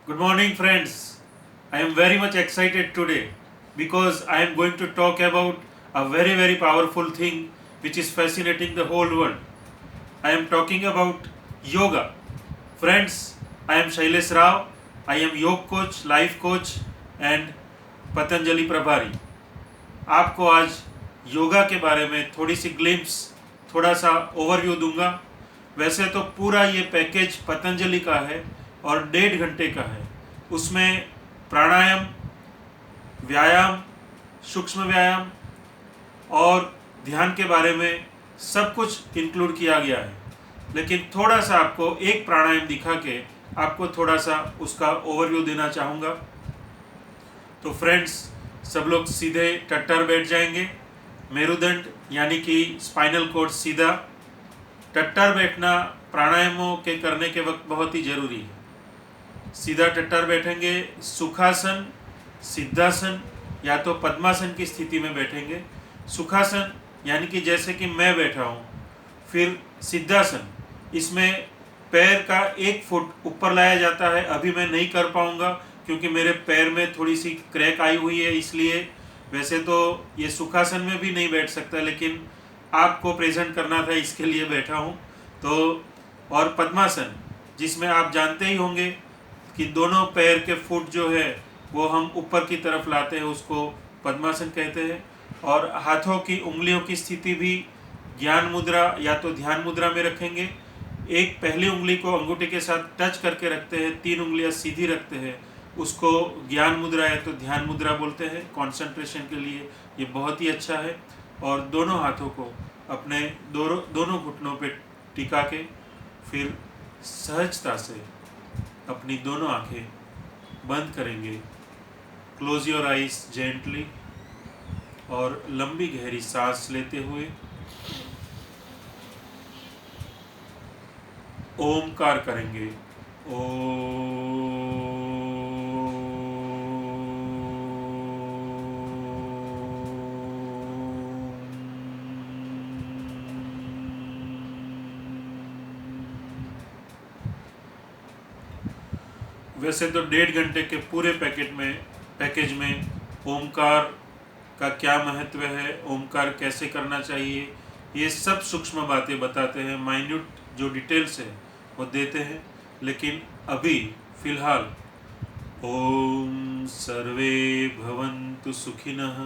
Good morning, friends. I am very much excited today because I am going to talk about a very powerful thing which is fascinating the whole world. I am talking about yoga. Friends, I am Shailesh Rao. I am योग coach, life coach and Patanjali प्रभारी. आपको आज योगा के बारे में थोड़ी सी glimpse, थोड़ा सा ओवरव्यू दूंगा. वैसे तो पूरा ये पैकेज पतंजलि का है और 1.5 घंटे का है. उसमें प्राणायाम, व्यायाम, सूक्ष्म व्यायाम और ध्यान के बारे में सब कुछ इंक्लूड किया गया है. लेकिन थोड़ा सा आपको एक प्राणायाम दिखा के आपको थोड़ा सा उसका ओवरव्यू देना चाहूँगा. तो फ्रेंड्स, सब लोग सीधे टट्टर बैठ जाएंगे. मेरुदंड यानी कि स्पाइनल कॉर्ड सीधा. टट्टर बैठना प्राणायामों के करने के वक्त बहुत ही ज़रूरी है. सीधा टट्टर बैठेंगे. सुखासन, सिद्धासन या तो पद्मासन की स्थिति में बैठेंगे. सुखासन यानी कि जैसे कि मैं बैठा हूँ. फिर सिद्धासन, इसमें पैर का 1 फुट ऊपर लाया जाता है. अभी मैं नहीं कर पाऊँगा क्योंकि मेरे पैर में थोड़ी सी क्रैक आई हुई है, इसलिए. वैसे तो ये सुखासन में भी नहीं बैठ सकता, लेकिन आपको प्रेजेंट करना था इसके लिए बैठा हूँ. तो और पद्मासन, जिसमें आप जानते ही होंगे कि दोनों पैर के फुट जो है वो हम ऊपर की तरफ लाते हैं, उसको पद्मासन कहते हैं. और हाथों की उंगलियों की स्थिति भी ज्ञान मुद्रा या तो ध्यान मुद्रा में रखेंगे. एक पहली उंगली को अंगूठे के साथ टच करके रखते हैं, 3 उंगलियां सीधी रखते हैं, उसको ज्ञान मुद्रा या तो ध्यान मुद्रा बोलते हैं. कंसंट्रेशन के लिए ये बहुत ही अच्छा है. और दोनों हाथों को अपने दोनों घुटनों पे टिका के फिर सहजता से अपनी दोनों आंखें बंद करेंगे. क्लोज योर आइज जेंटली और लंबी गहरी सांस लेते हुए ओमकार करेंगे. ओम. वैसे तो 1.5 घंटे के पूरे पैकेज में ओमकार का क्या महत्व है, ओमकार कैसे करना चाहिए, ये सब सूक्ष्म बातें बताते हैं. माइन्यूट जो डिटेल्स है वो देते हैं. लेकिन अभी फिलहाल ओम सर्वे भवन्तु सुखिनः,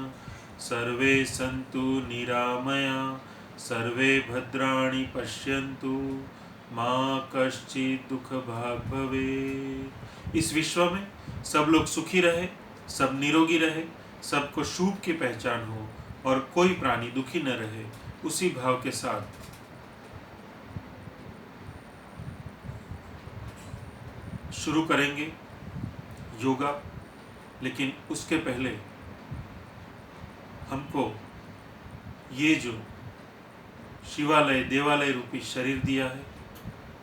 सर्वे सन्तु निरामया, सर्वे भद्राणि पश्यन्तु, माँ कश्चित् दुख भाग भवे. इस विश्व में सब लोग सुखी रहे, सब निरोगी रहे, सबको शुभ की पहचान हो और कोई प्राणी दुखी न रहे. उसी भाव के साथ शुरू करेंगे योगा. लेकिन उसके पहले हमको ये जो शिवालय देवालय रूपी शरीर दिया है,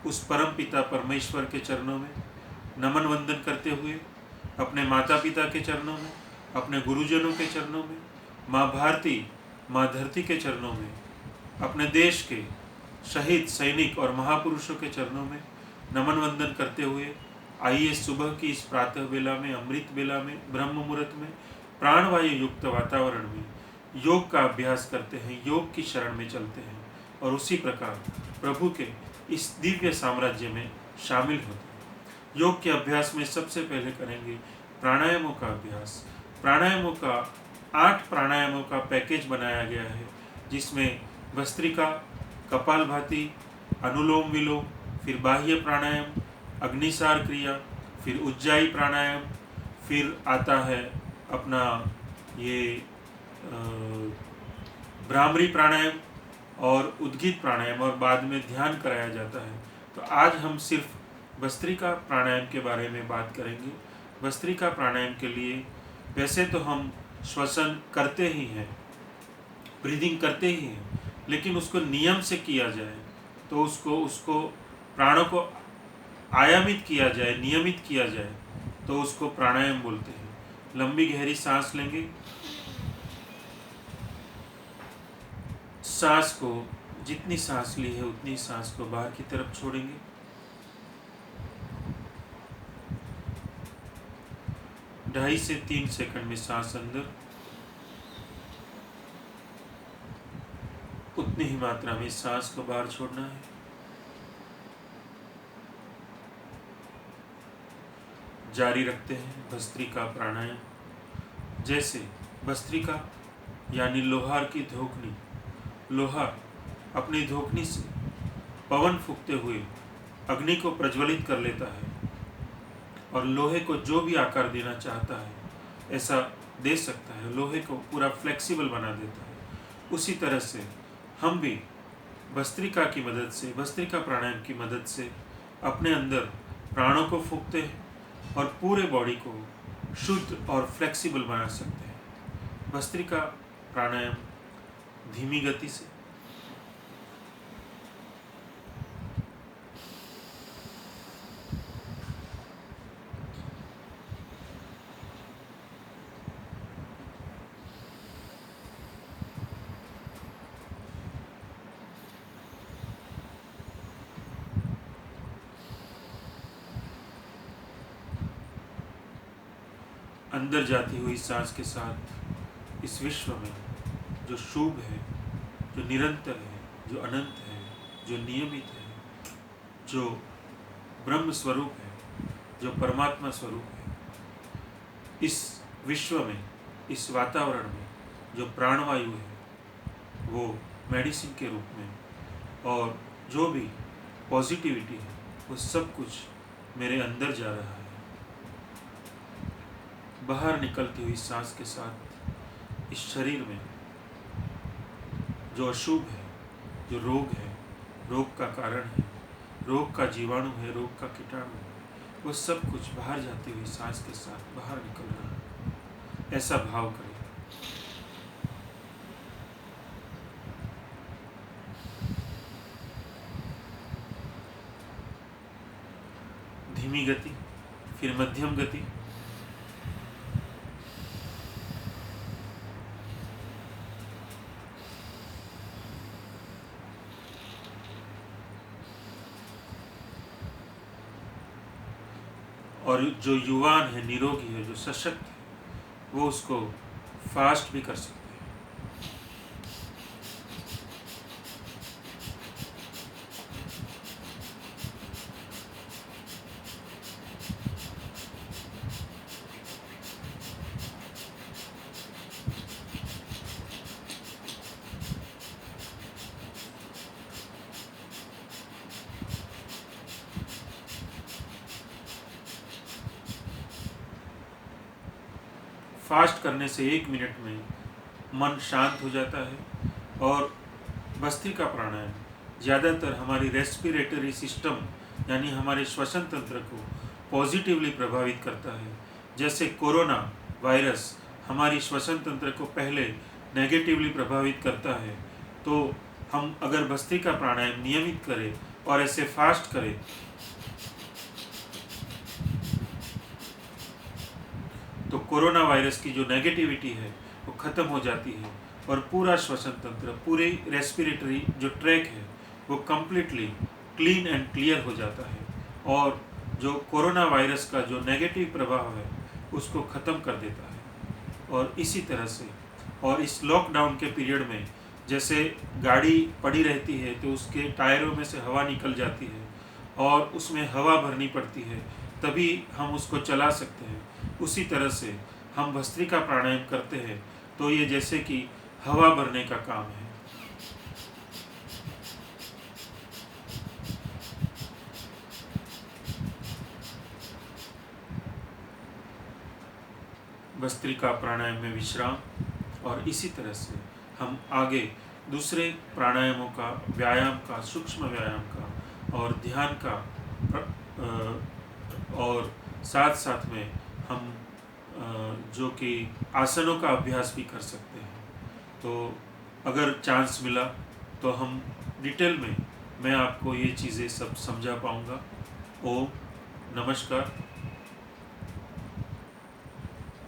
उस परम पिता परमेश्वर के चरणों में नमन वंदन करते हुए, अपने माता पिता के चरणों में, अपने गुरुजनों के चरणों में, माँ भारती, माँ धरती के चरणों में, अपने देश के शहीद सैनिक और महापुरुषों के चरणों में नमन वंदन करते हुए आइए सुबह की इस प्रातः बेला में, अमृत बेला में, ब्रह्म मुहूर्त में, प्राणवायु युक्त वातावरण में योग का अभ्यास करते हैं, योग की शरण में चलते हैं और उसी प्रकार प्रभु के इस दिव्य साम्राज्य में शामिल होते हैं. योग के अभ्यास में सबसे पहले करेंगे प्राणायामों का अभ्यास. प्राणायामों का 8 प्राणायामों का पैकेज बनाया गया है, जिसमें भस्त्रिका, कपालभाति, अनुलोम विलोम, फिर बाह्य प्राणायाम, अग्निसार क्रिया, फिर उज्जाई प्राणायाम, फिर आता है अपना ये भ्रामरी प्राणायाम और उद्गीत प्राणायाम, और बाद में ध्यान कराया जाता है. तो आज हम सिर्फ भस्त्रिका प्राणायाम के बारे में बात करेंगे. भस्त्रिका प्राणायाम के लिए वैसे तो हम श्वसन करते ही हैं, ब्रीदिंग करते ही हैं, लेकिन उसको नियम से किया जाए तो उसको प्राणों को आयामित किया जाए, नियमित किया जाए तो उसको प्राणायाम बोलते हैं. लंबी गहरी सांस लेंगे. सांस को जितनी सांस ली है उतनी सांस को बाहर की तरफ छोड़ेंगे. 2.5 से 3 सेकंड में सांस अंदर, उतनी ही मात्रा में सांस को बाहर छोड़ना है। जारी रखते हैं भस्त्रिका प्राणायाम। जैसे भस्त्रिका यानी लोहार की धोखनी, लोहार अपनी धोखनी से पवन फूंकते हुए अग्नि को प्रज्वलित कर लेता है और लोहे को जो भी आकार देना चाहता है ऐसा दे सकता है, लोहे को पूरा फ्लेक्सिबल बना देता है। उसी तरह से हम भी भस्त्रिका की मदद से, भस्त्रिका प्राणायाम की मदद से अपने अंदर प्राणों को फूंकते हैं और पूरे बॉडी को शुद्ध और फ्लेक्सिबल बना सकते हैं। भस्त्रिका प्राणायाम धीमी गति से, अंदर जाती हुई सांस के साथ इस विश्व में जो शुभ है, जो निरंतर है, जो अनंत है, जो नियमित है, जो ब्रह्म स्वरूप है, जो परमात्मा स्वरूप है, इस विश्व में, इस वातावरण में जो प्राणवायु है वो मेडिसिन के रूप में, और जो भी पॉजिटिविटी है वो सब कुछ मेरे अंदर जा रहा है। बाहर निकलती हुई सांस के साथ इस शरीर में जो अशुभ है, जो रोग है, रोग का कारण है, रोग का जीवाणु है, रोग का कीटाणु है, वो सब कुछ बाहर जाती हुई सांस के साथ बाहर निकल रहा है। ऐसा भाव करें। धीमी गति, फिर मध्यम गति, और जो युवान है, निरोगी है, जो सशक्त है, वो उसको फास्ट भी कर सकते हैं। फास्ट करने से 1 मिनट में मन शांत हो जाता है। और भस्त्रिका प्राणायाम ज़्यादातर हमारी रेस्पिरेटरी सिस्टम यानी हमारे श्वसन तंत्र को पॉजिटिवली प्रभावित करता है। जैसे कोरोना वायरस हमारी श्वसन तंत्र को पहले नेगेटिवली प्रभावित करता है, तो हम अगर भस्त्रिका प्राणायाम नियमित करें और ऐसे फास्ट करें तो कोरोना वायरस की जो नेगेटिविटी है वो ख़त्म हो जाती है और पूरा श्वसन तंत्र, पूरे रेस्पिरेटरी जो ट्रैक है वो कम्प्लीटली क्लीन एंड क्लियर हो जाता है और जो कोरोना वायरस का जो नेगेटिव प्रभाव है उसको ख़त्म कर देता है। और इसी तरह से, और इस लॉकडाउन के पीरियड में जैसे गाड़ी पड़ी रहती है तो उसके टायरों में से हवा निकल जाती है और उसमें हवा भरनी पड़ती है, तभी हम उसको चला सकते हैं। उसी तरह से हम भस्त्रिका प्राणायाम करते हैं तो ये जैसे कि हवा भरने का काम है। भस्त्रिका प्राणायाम में विश्राम, और इसी तरह से हम आगे दूसरे प्राणायामों का, व्यायाम का, सूक्ष्म व्यायाम का और ध्यान का और साथ साथ में हम जो कि आसनों का अभ्यास भी कर सकते हैं। तो अगर चांस मिला तो हम डिटेल में मैं आपको ये चीज़ें सब समझा पाऊँगा। ओम नमस्कार।